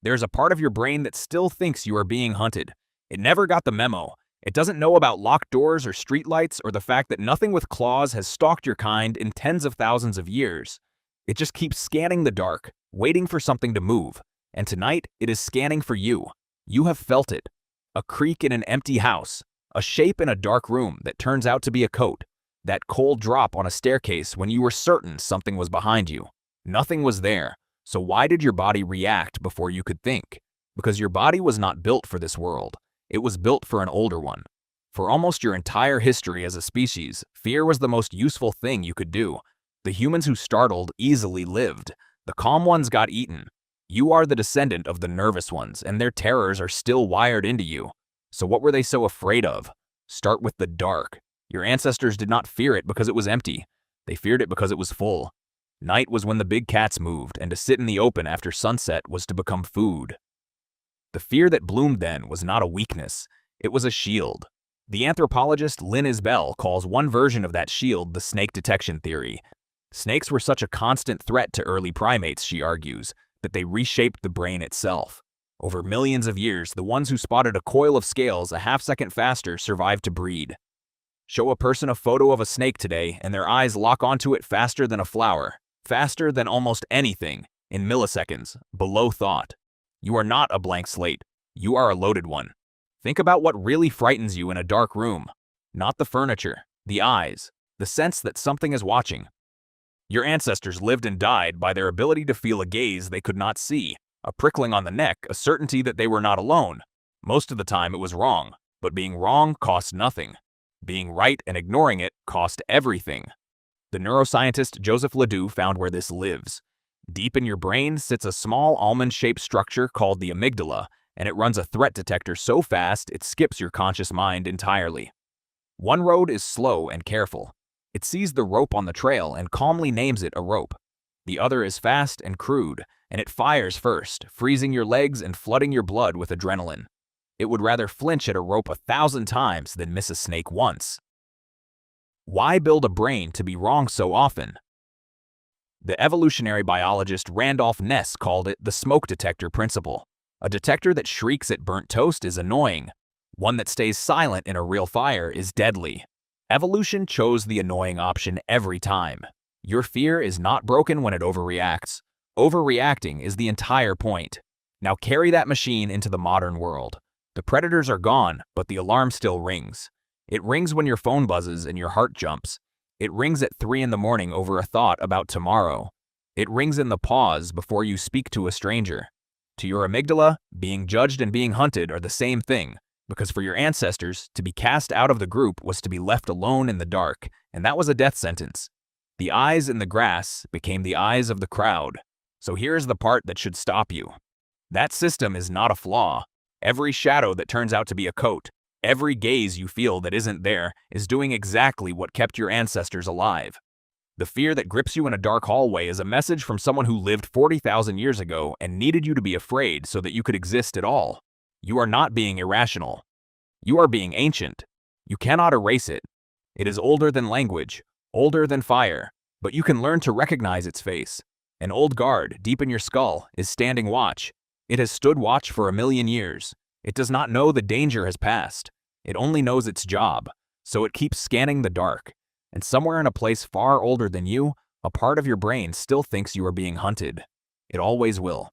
There's a part of your brain that still thinks you are being hunted. It never got the memo. It doesn't know about locked doors or streetlights or the fact that nothing with claws has stalked your kind in tens of thousands of years. It just keeps scanning the dark, waiting for something to move. And tonight, it is scanning for you. You have felt it. A creak in an empty house. A shape in a dark room that turns out to be a coat. That cold drop on a staircase when you were certain something was behind you. Nothing was there. So why did your body react before you could think? Because your body was not built for this world. It was built for an older one. For almost your entire history as a species, fear was the most useful thing you could do. The humans who startled easily lived. The calm ones got eaten. You are the descendant of the nervous ones, and their terrors are still wired into you. So what were they so afraid of? Start with the dark. Your ancestors did not fear it because it was empty. They feared it because it was full. Night was when the big cats moved, and to sit in the open after sunset was to become food. The fear that bloomed then was not a weakness. It was a shield. The anthropologist Lynn Isbell calls one version of that shield the snake detection theory. Snakes were such a constant threat to early primates, she argues, that they reshaped the brain itself. Over millions of years, the ones who spotted a coil of scales a half-second faster survived to breed. Show a person a photo of a snake today, and their eyes lock onto it faster than a flower, faster than almost anything, in milliseconds, below thought. You are not a blank slate. You are a loaded one. Think about what really frightens you in a dark room. Not the furniture, the eyes, the sense that something is watching. Your ancestors lived and died by their ability to feel a gaze they could not see, a prickling on the neck, a certainty that they were not alone. Most of the time it was wrong, but being wrong cost nothing. Being right and ignoring it cost everything. The neuroscientist Joseph Ledoux found where this lives. Deep in your brain sits a small almond-shaped structure called the amygdala, and it runs a threat detector so fast it skips your conscious mind entirely. One road is slow and careful. It sees the rope on the trail and calmly names it a rope. The other is fast and crude, and it fires first, freezing your legs and flooding your blood with adrenaline. It would rather flinch at a rope 1,000 times than miss a snake once. Why build a brain to be wrong so often? The evolutionary biologist Randolph Ness called it the smoke detector principle. A detector that shrieks at burnt toast is annoying. One that stays silent in a real fire is deadly. Evolution chose the annoying option every time. Your fear is not broken when it overreacts. Overreacting is the entire point. Now carry that machine into the modern world. The predators are gone, but the alarm still rings. It rings when your phone buzzes and your heart jumps. It rings at 3 in the morning over a thought about tomorrow. It rings in the pause before you speak to a stranger. To your amygdala, being judged and being hunted are the same thing, because for your ancestors, to be cast out of the group was to be left alone in the dark, and that was a death sentence. The eyes in the grass became the eyes of the crowd. So here's the part that should stop you. That system is not a flaw. Every shadow that turns out to be a coat, every gaze you feel that isn't there is doing exactly what kept your ancestors alive. The fear that grips you in a dark hallway is a message from someone who lived 40,000 years ago and needed you to be afraid so that you could exist at all. You are not being irrational. You are being ancient. You cannot erase it. It is older than language, older than fire, but you can learn to recognize its face. An old guard, deep in your skull, is standing watch. It has stood watch for 1,000,000 years. It does not know the danger has passed. It only knows its job, so it keeps scanning the dark. And somewhere in a place far older than you, a part of your brain still thinks you are being hunted. It always will.